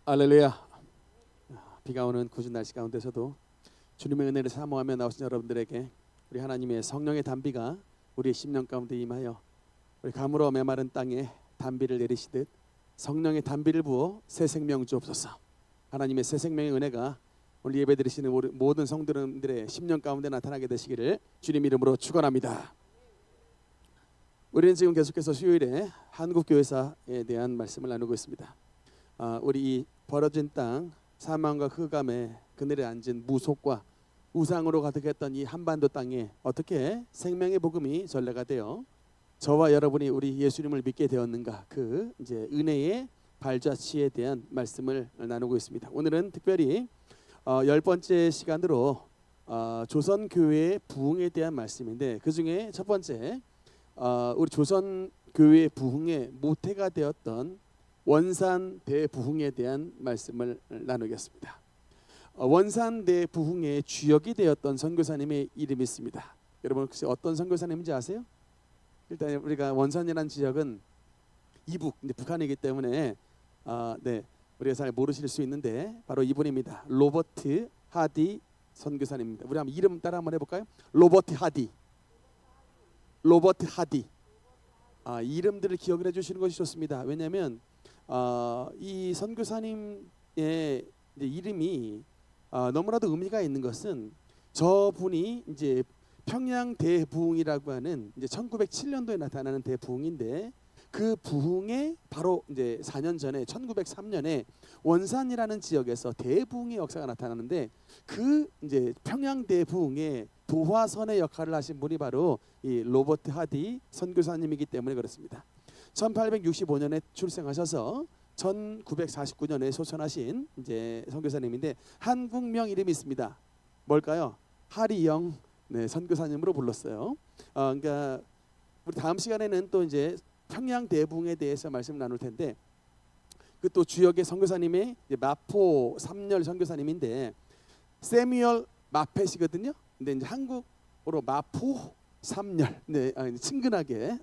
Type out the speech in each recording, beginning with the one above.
할렐루야. 비가 오는 궂은 날씨 가운데서도 주님의 은혜를 사모하며 나오신 여러분들에게 우리 하나님의 성령의 단비가 우리의 심령 가운데 임하여 우리 가물어 메마른 땅에 단비를 내리시듯 성령의 단비를 부어 새 생명 주옵소서. 하나님의 새 생명의 은혜가 오늘 예배 드리시는 모든 성도들의 심령 가운데 나타나게 되시기를 주님 이름으로 축원합니다. 우리는 지금 계속해서 수요일에 한국교회사에 대한 말씀을 나누고 있습니다. 우리 이 벌어진 땅, 사망과 흑암에 그늘에 앉은 무속과 우상으로 가득했던 이 한반도 땅에 어떻게 생명의 복음이 전래가 되어 저와 여러분이 우리 예수님을 믿게 되었는가, 그 이제 은혜의 발자취에 대한 말씀을 나누고 있습니다. 오늘은 특별히 10번째 시간으로 조선 교회의 부흥에 대한 말씀인데, 그 중에 첫 번째 우리 조선 교회의 부흥의 모태가 되었던 원산 대부흥에 대한 말씀을 나누겠습니다. 원산 대부흥의 주역이 되었던 선교사님의 이름이 있습니다. 여러분 혹시 어떤 선교사님인지 아세요? 일단 우리가 원산이라는 지역은 이북, 북한이기 때문에 우리가 잘 모르실 수 있는데 바로 이분입니다. 로버트 하디 선교사님입니다. 우리 한번 이름 따라 한번 해볼까요? 로버트 하디. 로버트 하디. 이름들을 기억을 해주시는 것이 좋습니다. 왜냐하면 이 선교사님의 이름이 너무나도 의미가 있는 것은 저분이 이제 평양 대부흥이라고 하는 이제 1907년도에 나타나는 대부흥인데, 그 부흥에 바로 이제 4년 전에 1903년에 원산이라는 지역에서 대부흥의 역사가 나타나는데, 그 이제 평양 대부흥의 도화선의 역할을 하신 분이 바로 이 로버트 하디 선교사님이기 때문에 그렇습니다. 1865년에 출생하셔서 1949년에 소천하신 이제 선교사님인데, 한국명 이름이 있습니다. 뭘까요? 하리영 선교사님으로 불렀어요. 그러니까 우리 다음 시간에는 또 이제 평양 대부흥에 대해서 말씀 나눌 텐데, 그 또 주역의 선교사님의 마포 삼열 선교사님인데 세뮤얼 마펫이거든요. 근데 이제 한국으로 마포 삼열, 친근하게.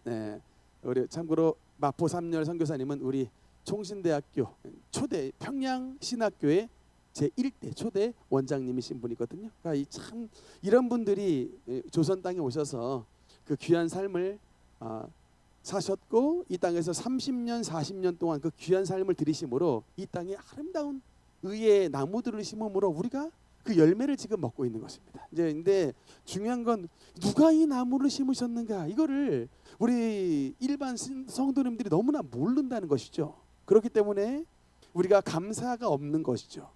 우리 참고로 마포 삼열 선교사님은 우리 총신대학교 초대 평양 신학교의 제1대 초대 원장님이신 분이거든요. 그러니까 참 이런 분들이 조선 땅에 오셔서 그 귀한 삶을 사셨고, 이 땅에서 30년 40년 동안 그 귀한 삶을 들이심으로 이 땅에 아름다운 의의 나무들을 심음으로 우리가 그 열매를 지금 먹고 있는 것입니다. 이제 근데 중요한 건 누가 이 나무를 심으셨는가, 이거를 우리 일반 성도님들이 너무나 모른다는 것이죠. 그렇기 때문에 우리가 감사가 없는 것이죠.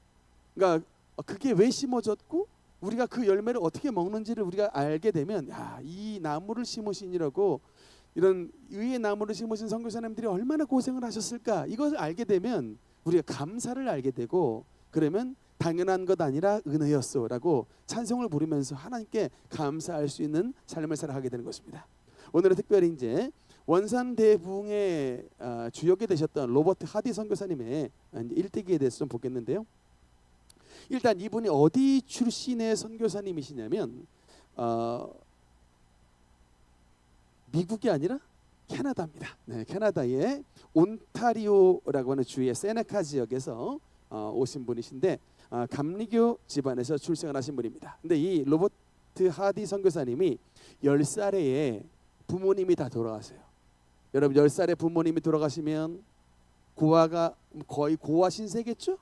그러니까 그게 왜 심어졌고 우리가 그 열매를 어떻게 먹는지를 우리가 알게 되면, 이 나무를 심으시니라고, 이런 의의 나무를 심으신 선교사님들이 얼마나 고생을 하셨을까, 이것을 알게 되면 우리가 감사를 알게 되고, 그러면 당연한 것 아니라 은혜였소라고 찬송을 부르면서 하나님께 감사할 수 있는 삶을 살아가게 되는 것입니다. 오늘은 특별히 이제 원산 대부흥의 주역이 되셨던 로버트 하디 선교사님의 일대기에 대해서 좀 보겠는데요. 일단 이분이 어디 출신의 선교사님이시냐면 미국이 아니라 캐나다입니다. 캐나다의 온타리오라고 하는 주의 세네카 지역에서 오신 분이신데, 감리교 집안에서 출생을 하신 분입니다. 근데 이 로버트 하디 선교사님이 10살에 부모님이 다 돌아가세요. 여러분 10살에 부모님이 돌아가시면 고아가 거의 고아 신세겠죠?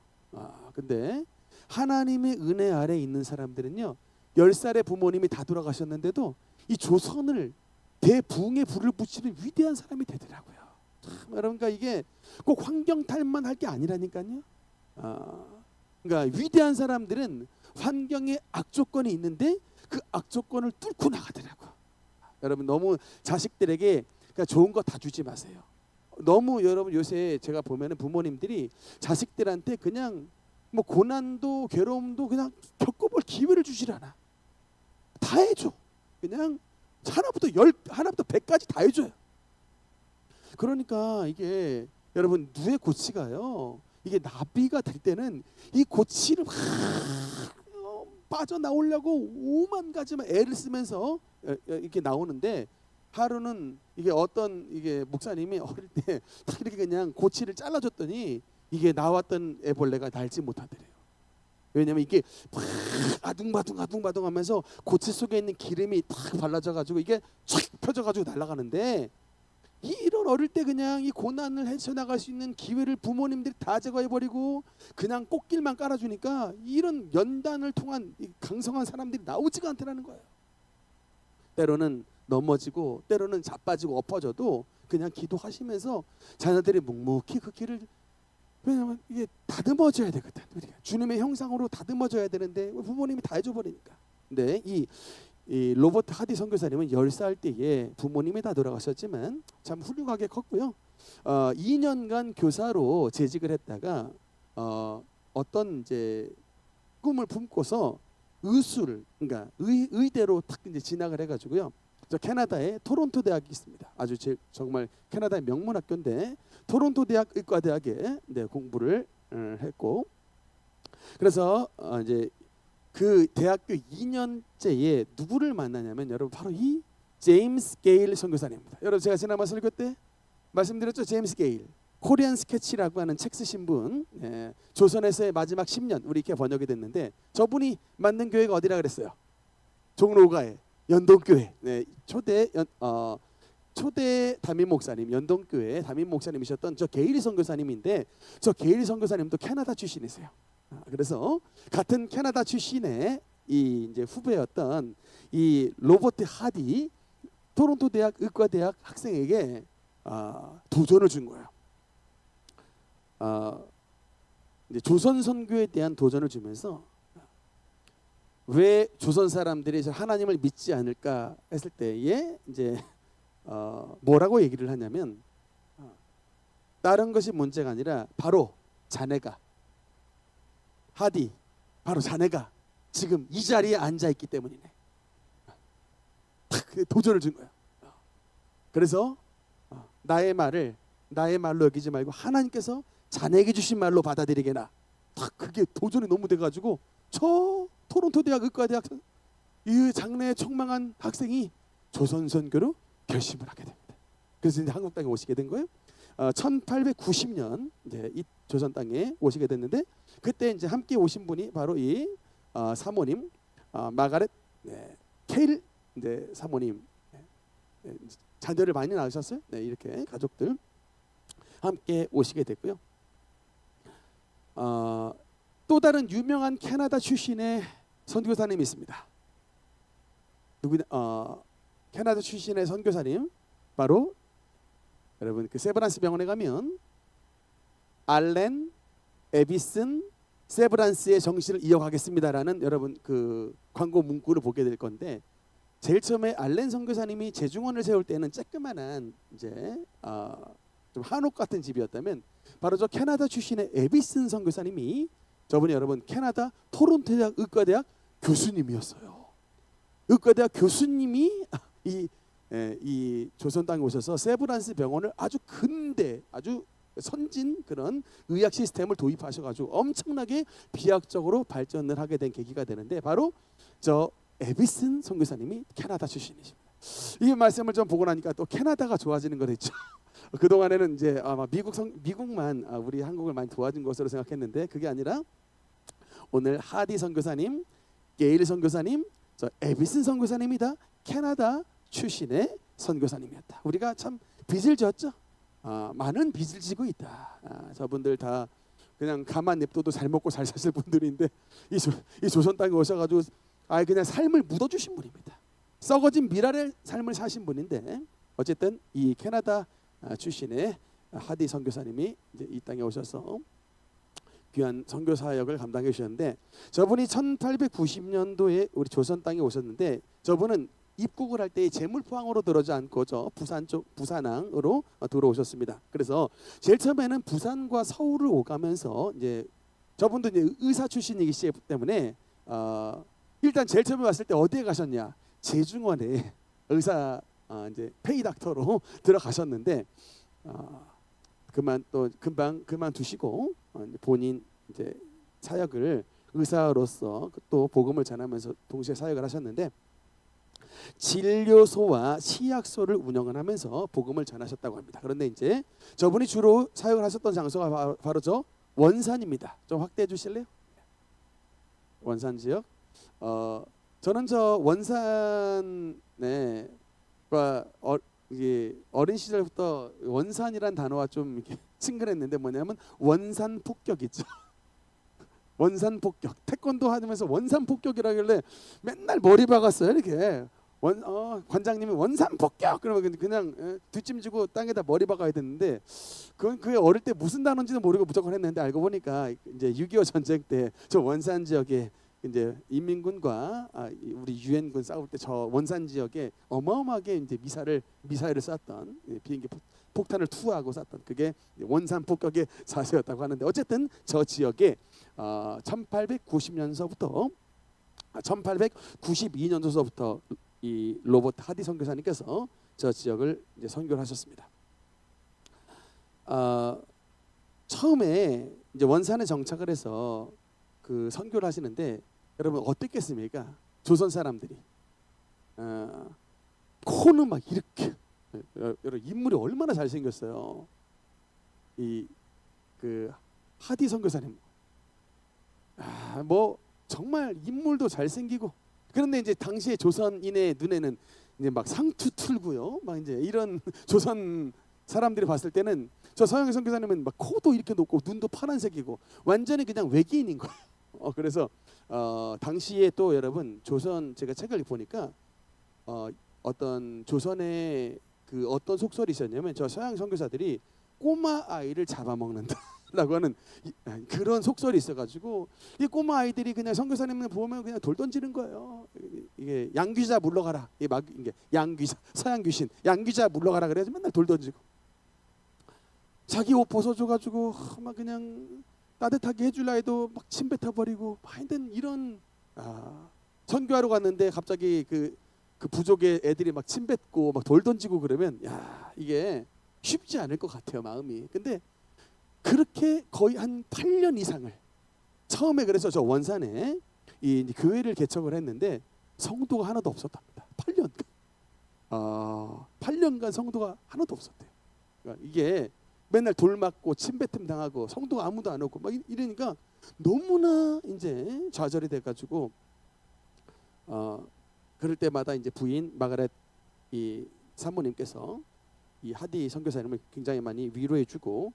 근데 하나님의 은혜 아래 있는 사람들은요, 10살에 부모님이 다 돌아가셨는데도 이 조선을 대부흥의 불을 붙이는 위대한 사람이 되더라고요. 참, 그러니까 이게 꼭 환경 탓만 할 게 아니라니까요. 그러니까 위대한 사람들은 환경에 악조건이 있는데 그 악조건을 뚫고 나가더라고. 여러분 너무 자식들에게 그러니까 좋은 거 다 주지 마세요. 너무 여러분 요새 제가 보면은 부모님들이 자식들한테 그냥 뭐 고난도 괴로움도 그냥 겪어볼 기회를 주질 않아. 다 해줘. 그냥 하나부터 100까지 다 해줘요. 그러니까 이게 여러분 누에 고치가요, 이게 나비가 될 때는 이 고치를 빠져나오려고 오만 가지만 애를 쓰면서 이렇게 나오는데, 하루는 이게 어떤 이게 목사님이 어릴 때 딱 이렇게 그냥 고치를 잘라줬더니 이게 나왔던 애벌레가 날지 못하더래요. 왜냐면 이게 막 아둥바둥 하면서 고체 속에 있는 기름이 탁 발라져 가지고 이게 촥 펴져 가지고 날아가는데, 이런 어릴 때 그냥 이 고난을 헤쳐나갈 수 있는 기회를 부모님들이 다 제거해버리고 그냥 꽃길만 깔아주니까 이런 연단을 통한 이 강성한 사람들이 나오지가 않더라는 거예요. 때로는 넘어지고 때로는 자빠지고 엎어져도 그냥 기도하시면서 자녀들이 묵묵히 그 길을, 왜냐하면 이게 다듬어져야 되거든. 우리가 주님의 형상으로 다듬어져야 되는데 부모님이 다 해줘버리니까. 근데 이 로버트 하디 선교사님은 10살 때에 부모님이 다 돌아가셨지만 참 훌륭하게 컸고요. 2년간 교사로 재직을 했다가 어떤 이제 꿈을 품고서 의수를, 그러니까 의대로 탁 이제 진학을 해가지고요. 저 캐나다의 토론토 대학이 있습니다. 아주 정말 캐나다의 명문 학교인데 토론토 대학 의과대학에 공부를 했고, 그래서 이제 그 대학교 2년째에 누구를 만나냐면 여러분 바로 이 제임스 게일 선교사님입니다. 여러분 제가 지난번 설교 때 말씀드렸죠. 제임스 게일, 코리안 스케치라고 하는 책 쓰신 분, 조선에서의 마지막 10년 우리 이렇게 번역이 됐는데, 저분이 만든 교회가 어디라 그랬어요? 종로가의 연동교회. 초대 담임 목사님, 연동교회 담임 목사님이셨던 저 게일 선교사님인데, 저 게일 선교사님도 캐나다 출신이세요. 그래서 같은 캐나다 출신의 이 이제 후배였던 이 로버트 하디 토론토 대학 의과대학 학생에게 도전을 준 거예요. 이제 조선 선교에 대한 도전을 주면서, 왜 조선 사람들이 하나님을 믿지 않을까 했을 때에 이제 뭐라고 얘기를 하냐면, 다른 것이 문제가 아니라 바로 자네가, 하디, 바로 자네가 지금 이 자리에 앉아 있기 때문이네. 딱 도전을 준 거야. 그래서 나의 말을 나의 말로 여기지 말고 하나님께서 자네에게 주신 말로 받아들이게나. 딱 그게 도전이 너무 돼가지고 저 토론토 대학 의과대학 이 장래에 촉망한 학생이 조선 선교로 결심을 하게 됩니다. 그래서 이제 한국 땅에 오시게 된 거예요. 1890년 이제 이 조선 땅에 오시게 됐는데, 그때 이제 함께 오신 분이 바로 이 사모님 마가렛 케일 이제 사모님, 자녀를 많이 낳으셨어요. 이렇게 가족들 함께 오시게 됐고요. 또 다른 유명한 캐나다 출신의 선교사님이 있습니다. 캐나다 출신의 선교사님 바로 여러분 그 세브란스 병원에 가면 알렌 에비슨 세브란스의 정신을 이어가겠습니다라는 여러분 그 광고 문구를 보게 될 건데, 제일 처음에 알렌 선교사님이 재중원을 세울 때는 쬐끄만한 이제 좀 한옥 같은 집이었다면, 바로 저 캐나다 출신의 에비슨 선교사님이 저분이 여러분 캐나다 토론토 대학 의과대학 교수님이었어요. 의과대학 교수님이 이 조선 땅에 오셔서 세브란스 병원을 아주 근대, 아주 선진 그런 의학 시스템을 도입하셔가지고 엄청나게 비약적으로 발전을 하게 된 계기가 되는데, 바로 저 에비슨 선교사님이 캐나다 출신이십니다. 이 말씀을 좀 보고 나니까 또 캐나다가 좋아지는 거 됐죠. 그 동안에는 이제 아마 미국만 우리 한국을 많이 도와준 것으로 생각했는데, 그게 아니라 오늘 하디 선교사님, 게일 선교사님, 저 에비슨 선교사님이 다 캐나다 출신의 선교사님이었다. 우리가 참 빚을 졌죠. 많은 빚을 지고 있다. 저분들 다 그냥 가만 냅둬도 잘 먹고 잘 사실 분들인데, 이 조선 땅에 오셔가지고 그냥 삶을 묻어주신 분입니다. 썩어진 미랄의 삶을 사신 분인데, 어쨌든 이 캐나다 출신의 하디 선교사님이 이제 이 땅에 오셔서 귀한 선교 사역을 감당해 주셨는데, 저분이 1890년도에 우리 조선 땅에 오셨는데, 저분은 입국을 할 때 제물포항으로 들어오지 않고 저 부산항으로 들어오셨습니다. 그래서 제일 처음에는 부산과 서울을 오가면서 이제 저분도 이제 의사 출신이기 때문에 일단 제일 처음에 왔을 때 어디에 가셨냐? 재중원에 의사 이제 페이닥터로 들어가셨는데, 금방 그만두시고 본인 이제 사역을 의사로서 또 복음을 전하면서 동시에 사역을 하셨는데, 진료소와 치약소를 운영을 하면서 복음을 전하셨다고 합니다. 그런데 이제 저분이 주로 사역을 하셨던 장소가 바로 저 원산입니다. 좀 확대해 주실래요? 원산 지역. 저는 저 원산에 이게 어린 시절부터 원산이란 단어와 좀 이렇게 친근했는데 뭐냐면 원산 폭격이죠. 원산 폭격. 태권도 하면서 원산 폭격이라길래 맨날 머리 박았어요. 이렇게 관장님이 원산 폭격 그러면 그냥 뒷짐지고 땅에다 머리 박아야 되는데 그게 어릴 때 무슨 단어인지는 모르고 무조건 했는데 알고 보니까 이제 6.25 전쟁 때 저 원산 지역에 이제 인민군과 우리 유엔군 싸울 때 저 원산 지역에 어마어마하게 이제 미사일을 쐈던 비행기 폭탄을 투하하고 쐈던 그게 원산 폭격의 자세였다고 하는데 어쨌든 저 지역에 1890년서부터 1892년도서부터 이 로버트 하디 선교사님께서 저 지역을 이제 선교를 하셨습니다. 처음에 이제 원산에 정착을 해서 그 선교를 하시는데 여러분 어땠겠습니까? 조선 사람들이 코는 막 이렇게 여러분 인물이 얼마나 잘생겼어요. 이 그 하디 선교사님 뭐 정말 인물도 잘생기고 그런데 이제 당시에 조선인의 눈에는 이제 막 상투 틀고요, 막 이제 이런 조선 사람들이 봤을 때는 저 서영희 선교사님은 막 코도 이렇게 높고 눈도 파란색이고 완전히 그냥 외계인인 거예요. 그래서 당시에 또 여러분 조선 제가 책을 보니까 어떤 조선의 그 어떤 속설이 있었냐면 저 서양 선교사들이 꼬마 아이를 잡아먹는다라고 하는 그런 속설이 있어가지고 이 꼬마 아이들이 그냥 선교사님을 보면 그냥 돌 던지는 거예요. 이게 양귀자 물러가라. 이게 양귀자 서양 귀신 양귀자 물러가라 그래야지 맨날 돌 던지고 자기 옷 벗어줘가지고 막 그냥 따뜻하게 해줄라 해도 막 침 뱉어버리고 하여튼 이런 선교하러 갔는데 갑자기 그 부족의 애들이 막 침 뱉고 막 돌 던지고 그러면 야 이게 쉽지 않을 것 같아요 마음이. 근데 그렇게 거의 한 8년 이상을 처음에 그래서 저 원산에 이 교회를 개척을 했는데 성도가 하나도 없었답니다. 8년간 성도가 하나도 없었대요. 그러니까 이게 맨날 돌 맞고 침뱉음 당하고 성도가 아무도 안 오고 막 이러니까 너무나 이제 좌절이 돼가지고 그럴 때마다 이제 부인 마가렛 이 사모님께서 이 하디 선교사님을 굉장히 많이 위로해주고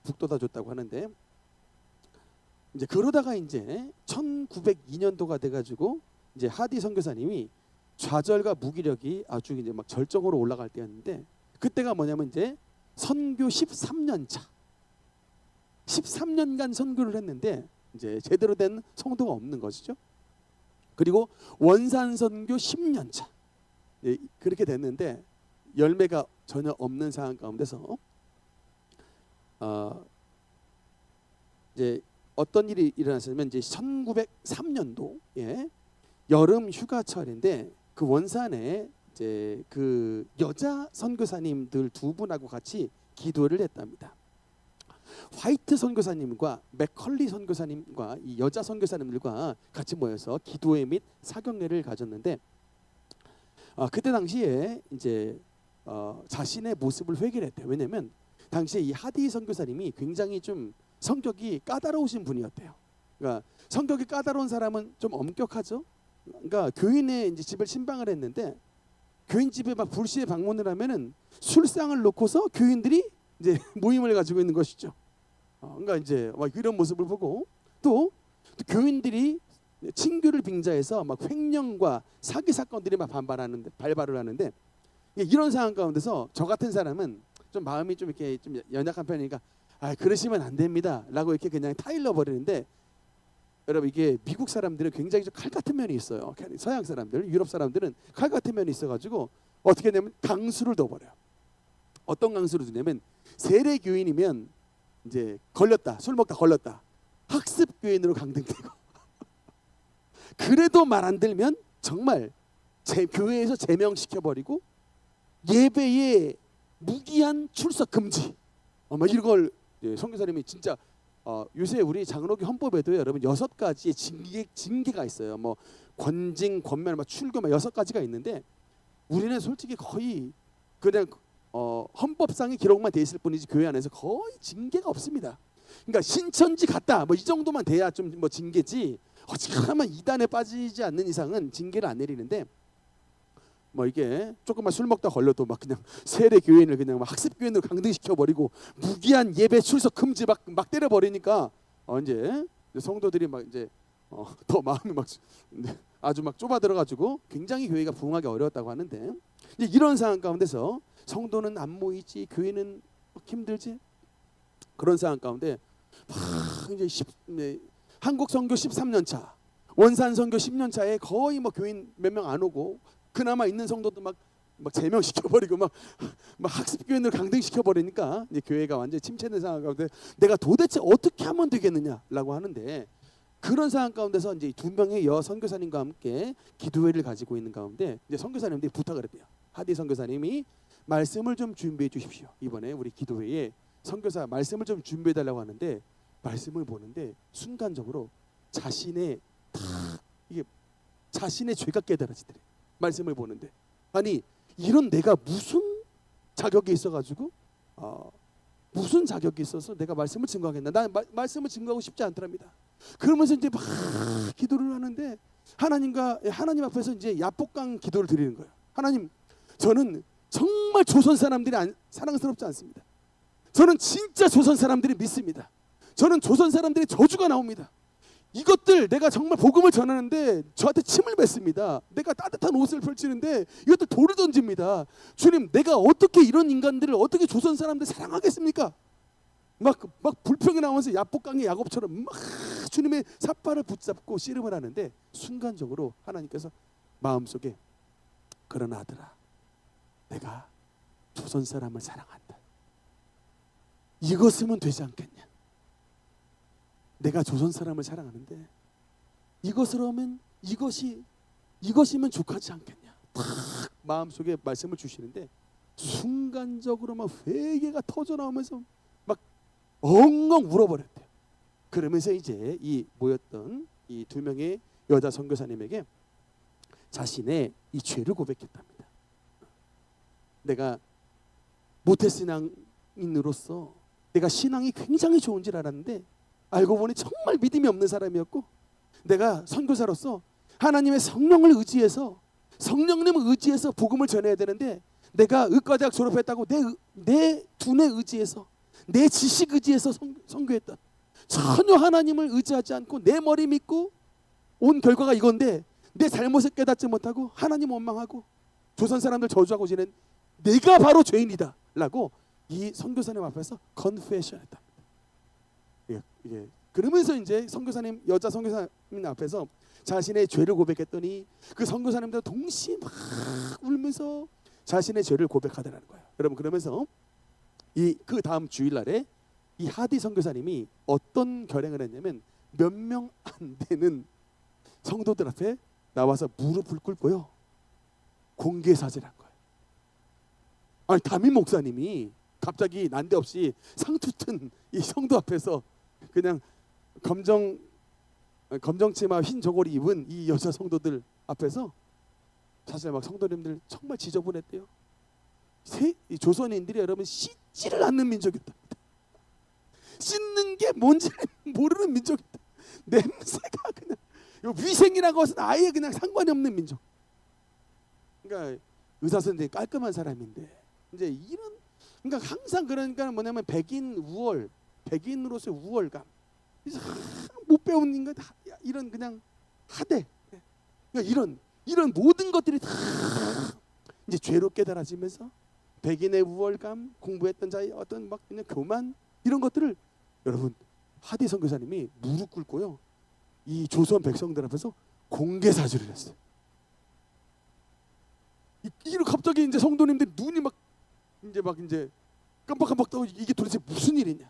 북돋아줬다고 하는데 이제 그러다가 이제 1902년도가 돼가지고 이제 하디 선교사님이 좌절과 무기력이 아주 이제 막 절정으로 올라갈 때였는데 그때가 뭐냐면 이제 선교 13년 차 13년간 선교를 했는데 이제 제대로 된 성도가 없는 것이죠. 그리고 원산 선교 10년 차 그렇게 됐는데 열매가 전혀 없는 상황 가운데서 이제 어떤 일이 일어났냐면 이제 1903년도 여름 휴가철인데 그 원산에 이제 그 여자 선교사님들 두 분하고 같이 기도를 했답니다. 화이트 선교사님과 맥컬리 선교사님과 이 여자 선교사님들과 같이 모여서 기도회 및 사경례를 가졌는데 그때 당시에 이제 자신의 모습을 회개를 했대요. 왜냐하면 당시에 이 하디 선교사님이 굉장히 좀 성격이 까다로우신 분이었대요. 그러니까 성격이 까다로운 사람은 좀 엄격하죠. 그러니까 교인의 이제 집을 침방을 했는데 교인 집에 막 불시에 방문을 하면은 술상을 놓고서 교인들이 이제 모임을 가지고 있는 것이죠. 그러니까 이제 막 이런 모습을 보고 또 교인들이 친교를 빙자해서 막 횡령과 사기 사건들이 막 발발을 하는데 이런 상황 가운데서 저 같은 사람은 좀 마음이 좀 이렇게 좀 연약한 편이니까 그러시면 안 됩니다라고 이렇게 그냥 타일러 버리는데 여러분 이게 미국 사람들은 굉장히 좀 칼 같은 면이 있어요. 서양 사람들, 유럽 사람들은 칼 같은 면이 있어가지고 어떻게 하냐면 강수를 둬버려요. 어떤 강수를 두냐면 세례 교인이면 이제 걸렸다, 술 먹다 걸렸다, 학습 교인으로 강등되고 그래도 말 안 들면 정말 교회에서 제명시켜 버리고 예배에 무기한 출석 금지. 막 이런 걸 선교사님이 진짜 요새 우리 장로교 헌법에도 여러분 6가지의 징계가 있어요. 뭐 권징, 권면, 출교 6가지가 있는데 우리는 솔직히 거의 그냥 헌법상의 기록만 돼 있을 뿐이지 교회 안에서 거의 징계가 없습니다. 그러니까 신천지 갔다 뭐 이 정도만 돼야 좀 뭐 징계지. 어찌하면 이단에 빠지지 않는 이상은 징계를 안 내리는데, 뭐 이게 조금만 술 먹다 걸려도 막 그냥 세례 교인을 그냥 막 학습 교인으로 강등시켜 버리고 무기한 예배 출석 금지 막 때려 버리니까 이제 성도들이 막 이제 더 마음이 막 아주 막 좁아들어 가지고 굉장히 교회가 부흥하기 어려웠다고 하는데, 이제 이런 상황 가운데서 성도는 안 모이지, 교회는 힘들지, 그런 상황 가운데 막 이제 한국 선교 13년 차, 원산 선교 10년 차에 거의 뭐 교인 몇 명 안 오고, 그나마 있는 성도도 막 제명시켜 버리고 막 학습 교인을 강등시켜 버리니까 이제 교회가 완전히 침체된 상황 가운데 내가 도대체 어떻게 하면 되겠느냐라고 하는데, 그런 상황 가운데서 이제 두 명의 여 선교사님과 함께 기도회를 가지고 있는 가운데 이제 선교사님들이 부탁을 했대요. 하디 선교사님이 말씀을 좀 준비해 주십시오. 이번에 우리 기도회에 선교사 말씀을 좀 준비해 달라고 하는데, 말씀을 보는데 순간적으로 자신의 죄가 깨달아지더래. 말씀을 보는데, 아니 이런 내가 무슨 자격이 있어가지고 무슨 자격이 있어서 내가 말씀을 증거하겠나? 난 말씀을 증거하고 싶지 않더랍니다. 그러면서 이제 막 기도를 하는데 하나님 앞에서 이제 야복강 기도를 드리는 거예요. 하나님, 저는 정말 조선 사람들이 사랑스럽지 않습니다. 저는 진짜 조선 사람들이 믿습니다. 저는 조선 사람들이 저주가 나옵니다. 이것들 내가 정말 복음을 전하는데 저한테 침을 뱉습니다. 내가 따뜻한 옷을 펼치는데 이것들 돌을 던집니다. 주님, 내가 어떻게 이런 인간들을, 어떻게 조선 사람들 사랑하겠습니까? 막 불평이 나오면서 야복강의 야곱처럼 막 주님의 삿발을 붙잡고 씨름을 하는데, 순간적으로 하나님께서 마음속에, 그러나 아들아, 내가 조선 사람을 사랑한다. 이것이면 되지 않겠냐? 내가 조선 사람을 사랑하는데 이것이면 족하지 않겠냐? 딱 마음속에 말씀을 주시는데, 순간적으로 막 회개가 터져 나오면서 막 엉엉 울어버렸대요. 그러면서 이제 이 모였던 이 두 명의 여자 선교사님에게 자신의 이 죄를 고백했답니다. 내가 모태신앙인으로서 내가 신앙이 굉장히 좋은 줄 알았는데 알고 보니 정말 믿음이 없는 사람이었고, 내가 선교사로서 하나님의 성령을 의지해서, 성령님을 의지해서 복음을 전해야 되는데, 내가 의과대학 졸업했다고 내 두뇌 의지해서, 내 지식 의지해서 선교했던, 전혀 하나님을 의지하지 않고 내 머리 믿고 온 결과가 이건데, 내 잘못을 깨닫지 못하고 하나님 원망하고 조선 사람들 저주하고 지낸 내가 바로 죄인이다 라고 이 선교사님 앞에서 컨페션했다. 예. 그러면서 이제 여자 선교사님 앞에서 자신의 죄를 고백했더니 그 선교사님들 동시에 막 울면서 자신의 죄를 고백하더라는 거예요. 여러분, 그러면서 그 다음 주일날에 이 하디 선교사님이 어떤 결행을 했냐면, 몇 명 안 되는 성도들 앞에 나와서 무릎을 꿇고요, 공개 사죄를 한 거예요. 아니, 담임 목사님이 갑자기 난데없이 상투튼 이 성도 앞에서 그냥 검정치마 흰 저고리 입은 이 여자 성도들 앞에서 사실 막 성도님들 정말 지저분했대요. 이 조선인들이 여러분 씻지를 않는 민족이다. 씻는 게 뭔지 모르는 민족이다. 냄새가 그냥 위생이라는 것은 아예 그냥 상관이 없는 민족. 그러니까 의사 선생님이 깔끔한 사람인데 이제 그러니까 항상 그러니까 뭐냐면 백인으로서의 우월감, 못 배운 인간, 이런 그냥 하대, 그러니까 이런 모든 것들이 다 이제 죄로 깨달아지면서 백인의 우월감, 공부했던 자의 어떤 막 그냥 교만, 이런 것들을 여러분 하디 선교사님이 무릎 꿇고요, 이 조선 백성들 앞에서 공개 사죄를 했어요. 이런 갑자기 이제 성도님들 눈이 막 이제 깜빡깜빡 떠, 이게 도대체 무슨 일이냐?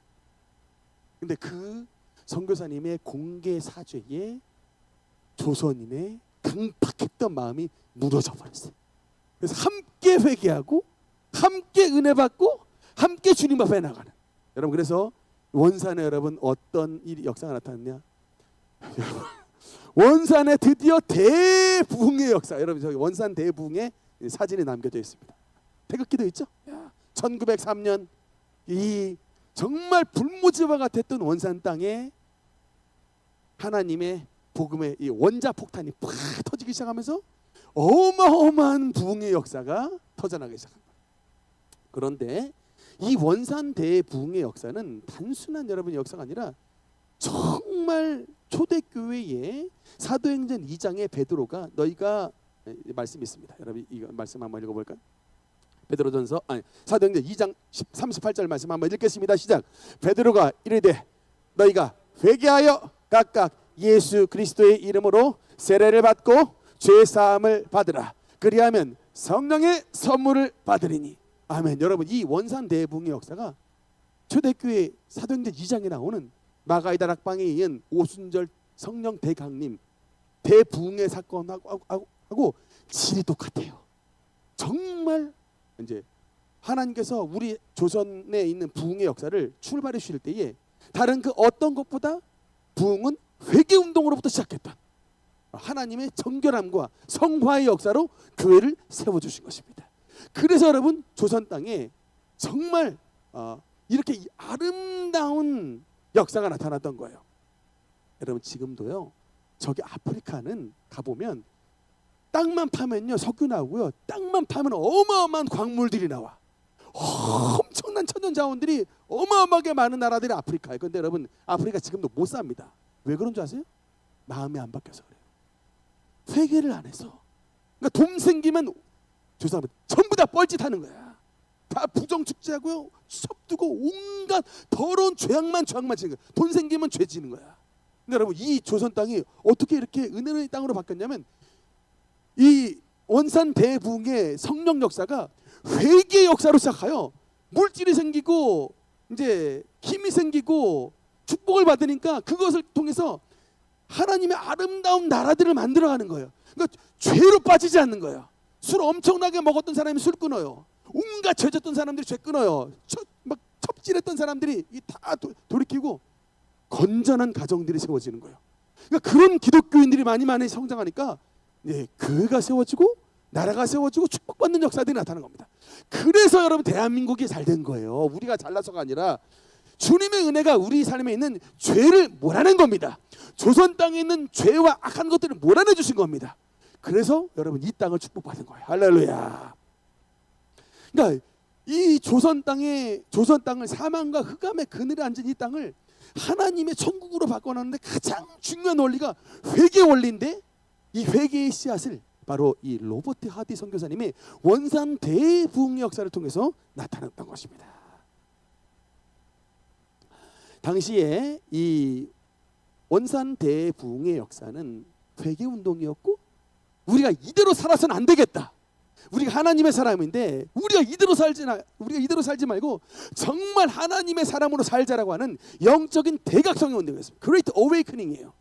근데 그 선교사님의 공개 사죄에 조선인의 강팍했던 마음이 무너져 버렸어요. 그래서 함께 회개하고 함께 은혜 받고 함께 주님 앞에 나가는, 여러분, 그래서 원산에 여러분 어떤 일이 역사가 나타났냐? 여러분, 원산에 드디어 대부흥의 역사, 여러분 저기 원산 대부흥의 사진이 남겨져 있습니다. 태극기도 있죠? 1903년 이 정말 불모지와 같았던 원산 땅에 하나님의 복음의 이 원자폭탄이 팍 터지기 시작하면서 어마어마한 부흥의 역사가 터져나가기 시작한 거예요. 그런데 이 원산 대부흥의 역사는 단순한 여러분의 역사가 아니라 정말 초대교회의 사도행전 2장의 베드로가 너희가 말씀이 있습니다. 여러분 이 말씀 한번 읽어볼까요? 베드로전서 사도행전 2장 38절 말씀 한번 읽겠습니다. 시작. 베드로가 이르되 너희가 회개하여 각각 예수 그리스도의 이름으로 세례를 받고 죄 사함을 받으라. 그리하면 성령의 선물을 받으리니. 아멘. 여러분 이 원산 대부흥의 역사가 초대교회 사도행전 2장에 나오는 마가의 다락방에 이은 오순절 성령 대강림 대부흥의 사건하고 질이 똑같아요. 정말 이제 하나님께서 우리 조선에 있는 부흥의 역사를 출발해 주실 때에 다른 그 어떤 것보다 부흥은 회개 운동으로부터 시작했던 하나님의 정결함과 성화의 역사로 교회를 세워 주신 것입니다. 그래서 여러분 조선 땅에 정말 이렇게 아름다운 역사가 나타났던 거예요. 여러분 지금도요. 저기 아프리카는 가보면 땅만 파면요 석유 나오고요. 땅만 파면 어마어마한 광물들이 나와. 엄청난 천연자원들이 어마어마하게 많은 나라들이 아프리카예요. 그런데 여러분 아프리카 지금도 못 삽니다. 왜 그런 줄 아세요? 마음이 안 바뀌어서 그래요. 회개를 안 해서. 그러니까 돈 생기면 죄송합니다. 전부 다 뻘짓하는 거야. 다 부정축제하고요. 섭두고 온갖 더러운 죄악만 지는 거야. 돈 생기면 죄 지는 거야. 근데 여러분 이 조선 땅이 어떻게 이렇게 은혜의 땅으로 바뀌었냐면 이 원산 대부흥의 성령 역사가 회개 역사로 시작하여 물질이 생기고 이제 힘이 생기고 축복을 받으니까 그것을 통해서 하나님의 아름다운 나라들을 만들어가는 거예요. 그러니까 죄로 빠지지 않는 거예요. 술 엄청나게 먹었던 사람이 술 끊어요. 온갖 죄 졌던 사람들이 죄 끊어요. 막 첩질했던 사람들이 다 돌이키고 건전한 가정들이 세워지는 거예요. 그러니까 그런 기독교인들이 많이 성장하니까 교회가 세워지고 나라가 세워지고 축복받는 역사들이 나타나는 겁니다. 그래서 여러분 대한민국이 잘 된 거예요. 우리가 잘나서가 아니라 주님의 은혜가 우리 삶에 있는 죄를 몰아낸 겁니다. 조선 땅에 있는 죄와 악한 것들을 몰아내 주신 겁니다. 그래서 여러분 이 땅을 축복받은 거예요. 할렐루야. 그러니까 이 조선 땅을 사망과 흑암의 그늘에 앉은 이 땅을 하나님의 천국으로 바꿔놨는데 가장 중요한 원리가 회개 원리인데 이 회개의 씨앗을 바로 이 로버트 하디 선교사님이 원산 대부흥의 역사를 통해서 나타났던 것입니다. 당시에 이 원산 대부흥의 역사는 회개 운동이었고 우리가 이대로 살아서는 안 되겠다. 우리가 하나님의 사람인데 우리가 이대로 살지 말고 정말 하나님의 사람으로 살자라고 하는 영적인 대각성의 운동이었습니다. Great Awakening이에요.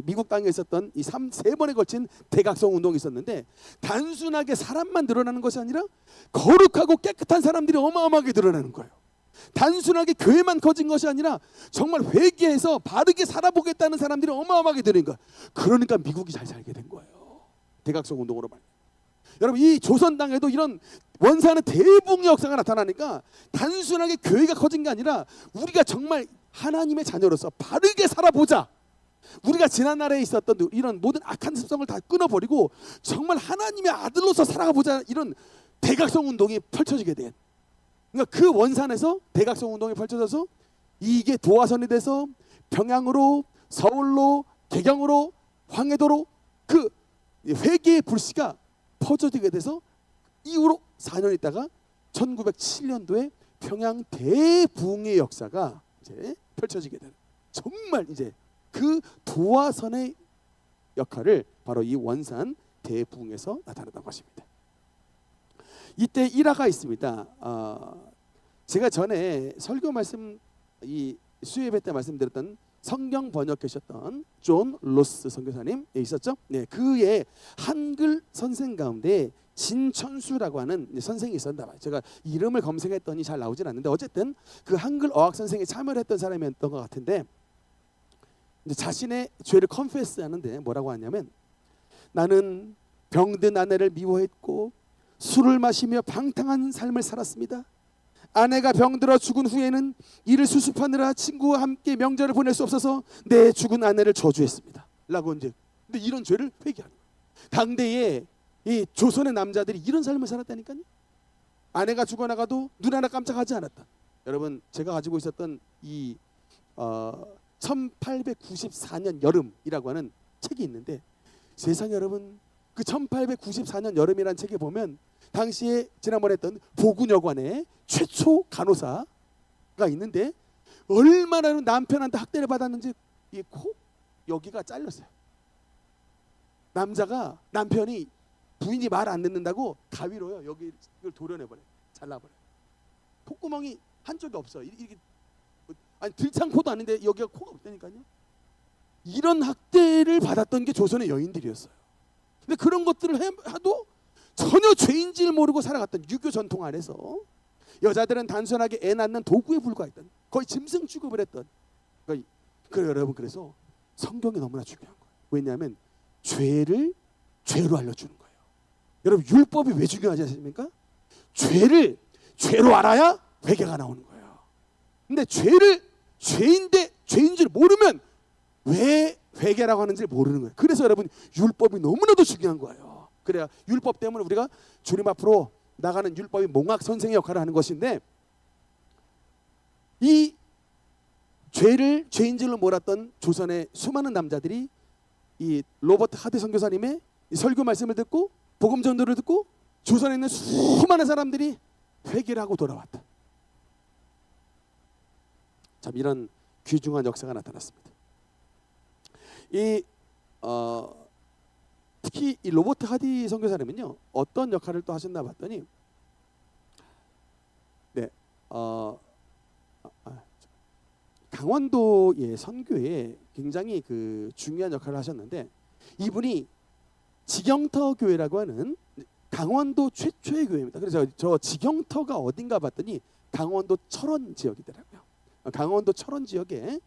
미국 땅에 있었던 이 세 번에 걸친 대각성 운동이 있었는데 단순하게 사람만 늘어나는 것이 아니라 거룩하고 깨끗한 사람들이 어마어마하게 늘어나는 거예요. 단순하게 교회만 커진 것이 아니라 정말 회개해서 바르게 살아보겠다는 사람들이 어마어마하게 늘어난 거예요. 그러니까 미국이 잘 살게 된 거예요. 대각성 운동으로 말이에요. 여러분 이 조선 땅에도 이런 원산의 대부흥의 역사가 나타나니까 단순하게 교회가 커진 게 아니라 우리가 정말 하나님의 자녀로서 바르게 살아보자. 우리가 지난날에 있었던 이런 모든 악한 습성을 다 끊어버리고 정말 하나님의 아들로서 살아가보자. 이런 대각성 운동이 펼쳐지게 된. 그러니까 그 원산에서 대각성 운동이 펼쳐져서 이게 도화선이 돼서 평양으로 서울로 개경으로 황해도로 그 회개의 불씨가 퍼져지게 돼서 이후로 4년 있다가 1907년도에 평양 대부흥의 역사가 이제 펼쳐지게 되는 정말 이제 그 도화선의 역할을 바로 이 원산 대부흥에서 나타났던 것입니다. 이때 일화가 있습니다. 제가 전에 설교 말씀 이 수요예배 때 말씀드렸던 성경 번역하셨던 존 로스 선교사님 있었죠? 네, 그의 한글 선생 가운데 진천수라고 하는 선생이 있었나 봐요. 제가 이름을 검색했더니 잘 나오진 않는데 어쨌든 그 한글 어학 선생에 참여를 했던 사람이었던 것 같은데 이제 자신의 죄를 컨페스하는데 뭐라고 하냐면 나는 병든 아내를 미워했고 술을 마시며 방탕한 삶을 살았습니다. 아내가 병들어 죽은 후에는 이를 수습하느라 친구와 함께 명절을 보낼 수 없어서 내 죽은 아내를 저주했습니다. 라고 이제 근데 이런 죄를 회개하는 거예요. 당대에 이 조선의 남자들이 이런 삶을 살았다니까요. 아내가 죽어나가도 눈 하나 깜짝하지 않았다. 여러분 제가 가지고 있었던 이 1894년 여름이라고 하는 책이 있는데 세상에 여러분 그 1894년 여름이라는 책에 보면 당시에 지난번에 했던 보군여관의 최초 간호사가 있는데 얼마나 남편한테 학대를 받았는지 이 코 여기가 잘렸어요. 남자가 남편이 부인이 말 안 듣는다고 가위로요 여기 이걸 도려내버려요. 잘라버려요. 콧구멍이 한쪽이 없어. 이게 아니 들창코도 아닌데 여기가 코가 없다니까요. 이런 학대를 받았던 게 조선의 여인들이었어요. 근데 그런 것들을 해도 전혀 죄인지를 모르고 살아갔던 유교 전통 안에서 여자들은 단순하게 애 낳는 도구에 불과했던 거의 짐승 취급을 했던 그래 여러분 그래서 성경이 너무나 중요한 거예요. 왜냐하면 죄를 죄로 알려주는 거예요. 여러분 율법이 왜 중요하지 않습니까? 죄를 죄로 알아야 회개가 나오는 거예요. 근데 죄를 죄인데 죄인 줄 모르면 왜 회개라고 하는지 모르는 거예요. 그래서 여러분 율법이 너무나도 중요한 거예요. 그래야 율법 때문에 우리가 주님 앞으로 나가는 율법이 몽학 선생의 역할을 하는 것인데 이 죄를 죄인 줄로 몰았던 조선의 수많은 남자들이 이 로버트 하디 선교사님의 이 설교 말씀을 듣고 복음 전도를 듣고 조선에 있는 수많은 사람들이 회개를 하고 돌아왔다. 참 이런 귀중한 역사가 나타났습니다. 특히 이 로버트 하디 선교사님은요 어떤 역할을 또 하셨나 봤더니 강원도의 선교에 굉장히 그 중요한 역할을 하셨는데 이분이 지경터 교회라고 하는 강원도 최초의 교회입니다. 그래서 저 지경터가 어딘가 봤더니 강원도 철원 지역이더라고요. 강원도 철원 지역에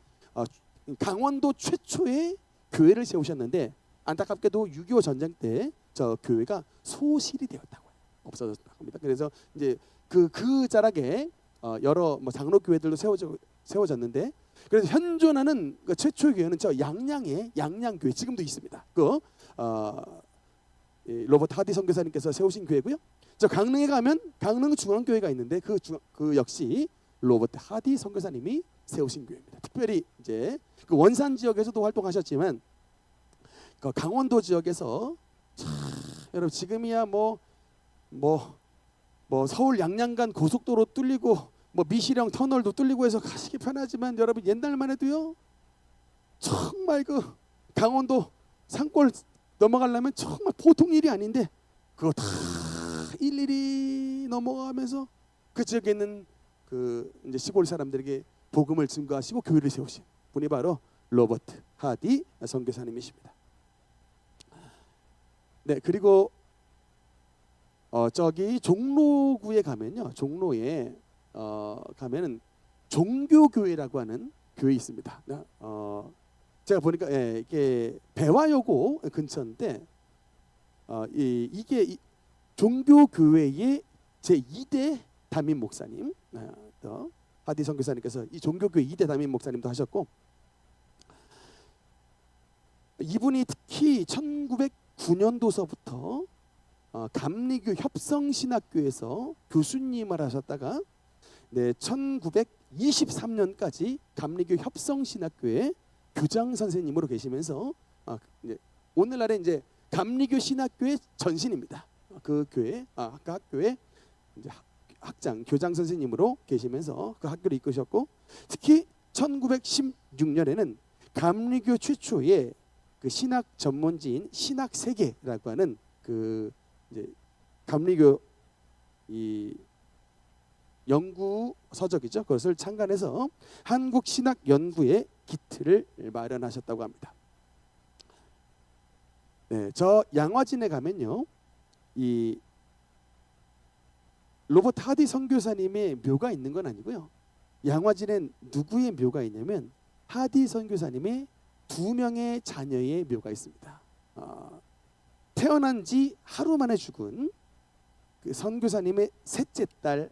강원도 최초의 교회를 세우셨는데 안타깝게도 6.25 전쟁 때 저 교회가 소실이 되었다고 해요. 없어졌다고 합니다. 그래서 이제 그 자락에 여러 뭐 장로 교회들도 세워졌는데 그래서 현존하는 그 최초의 교회는 저 양양의 양양교회 지금도 있습니다. 로버트 하디 선교사님께서 세우신 교회고요. 저 강릉에 가면 강릉 중앙교회가 있는데 그 역시 로버트 하디 선교사님이 세우신 교회입니다. 특별히 이제 그 원산 지역에서도 활동하셨지만 그 강원도 지역에서 여러분 지금이야 뭐 서울 양양간 고속도로 뚫리고 뭐 미시령 터널도 뚫리고 해서 가시기 편하지만 여러분 옛날만 해도요 정말 그 강원도 산골 넘어가려면 정말 보통 일이 아닌데 그거 다 일일이 넘어가면서 그 지역에 있는 그 이제 시골 사람들에게 복음을 증거하시고 교회를 세우신 분이 바로 로버트 하디 선교사님이십니다. 네, 그리고 저기 종로구에 가면요, 종로에 가면은 종교교회라고 하는 교회 있습니다. 제가 보니까 이게 배화여고 근처인데 이게 종교교회의 제 2대 담임 목사님, 하디 선교사님께서 이 종교교회 2대 담임 목사님도 하셨고 이분이 특히 1909년도서부터 감리교 협성신학교에서 교수님을 하셨다가 1923년까지 감리교 협성신학교의 교장 선생님으로 계시면서 오늘날에 이제 감리교 신학교의 전신입니다. 그 교회, 그 학교의 이제 학장, 교장 선생님으로 계시면서 그 학교를 이끄셨고 특히 1916년에는 감리교 최초의 그 신학 전문지인 신학세계라고 하는 그 이제 감리교 이 연구 서적이죠. 그것을 창간해서 한국 신학 연구의 기틀을 마련하셨다고 합니다. 네, 저 양화진에 가면요, 이 로버트 하디 선교사님의 묘가 있는 건 아니고요. 양화진엔 누구의 묘가 있냐면 하디 선교사님의 2명의 자녀의 묘가 있습니다. 태어난 지 하루 만에 죽은 그 선교사님의 셋째 딸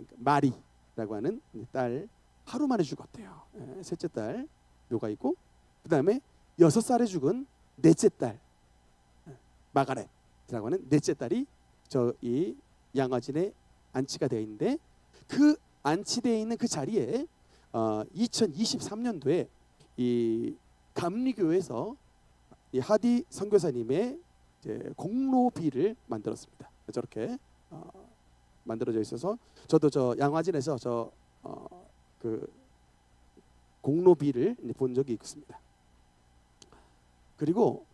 그러니까 마리라고 하는 딸 하루 만에 죽었대요. 셋째 딸 묘가 있고, 그 다음에 6살에 죽은 넷째 딸 마가렛이라고 하는 넷째 딸이 저 이 양화진에 안치가 되어 있는데, 그 안치되어 있는 그 자리에 2023년도에 이 감리교에서 이 하디 선교사님의 이제 공로비를 만들었습니다. 저렇게 만들어져 있어서 저도 저 양화진에서 그 공로비를 본 적이 있습니다. 그리고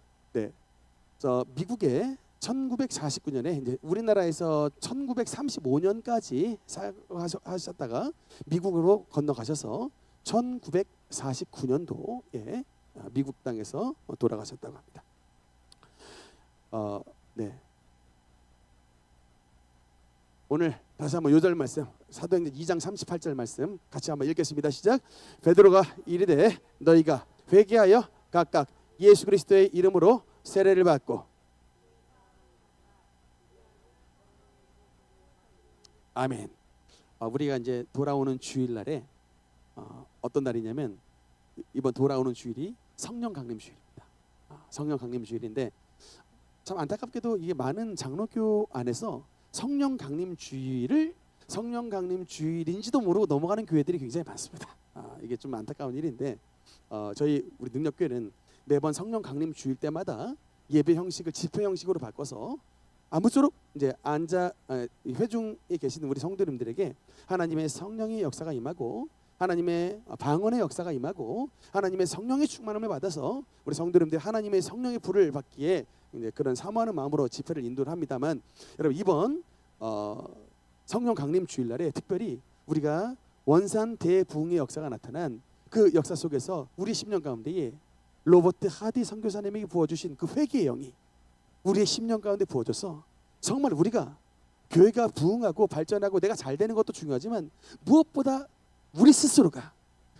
저 미국에 1949년에 이제 우리나라에서 1935년까지 사역하셨다가 미국으로 건너가셔서 1949년도에 미국 땅에서 돌아가셨다고 합니다. 오늘 다시 한번 요절 말씀, 사도행전 2장 38절 말씀 같이 한번 읽겠습니다. 시작. 베드로가 이르되 너희가 회개하여 각각 예수 그리스도의 이름으로 세례를 받고. 아멘. 우리가 이제 돌아오는 주일날에 어떤 날이냐면, 이번 돌아오는 주일이 성령 강림 주일입니다. 성령 강림 주일인데, 참 안타깝게도 이게 많은 장로교 안에서 성령 강림 주일을 성령 강림 주일인지도 모르고 넘어가는 교회들이 굉장히 많습니다. 이게 좀 안타까운 일인데, 저희 우리 능력교회는 매번 성령 강림 주일 때마다 예배 형식을 집회 형식으로 바꿔서 아무쪼록 이제 회중에 계시는 우리 성도님들에게 하나님의 성령의 역사가 임하고, 하나님의 방언의 역사가 임하고, 하나님의 성령의 충만함을 받아서 우리 성도님들 하나님의 성령의 불을 받기에 이제 그런 사모하는 마음으로 집회를 인도를 합니다만, 여러분 이번 성령 강림 주일날에 특별히 우리가 원산 대부흥의 역사가 나타난 그 역사 속에서 우리 10년 가운데에 로버트 하디 선교사님에게 부어주신 그 회개의 영이 우리의 10년 가운데 부어져서 정말 우리가 교회가 부흥하고 발전하고 내가 잘 되는 것도 중요하지만, 무엇보다 우리 스스로가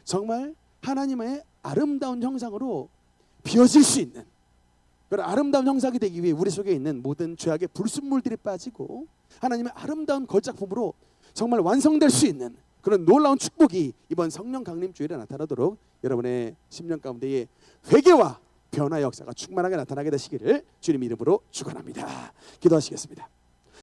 정말 하나님의 아름다운 형상으로 비워질 수 있는 그런 아름다운 형상이 되기 위해 우리 속에 있는 모든 죄악의 불순물들이 빠지고 하나님의 아름다운 걸작품으로 정말 완성될 수 있는 그런 놀라운 축복이 이번 성령 강림 주일에 나타나도록 여러분의 10년 가운데에 회개와 변화의 역사가 충만하게 나타나게 되시기를 주님 이름으로 축원합니다. 기도하시겠습니다.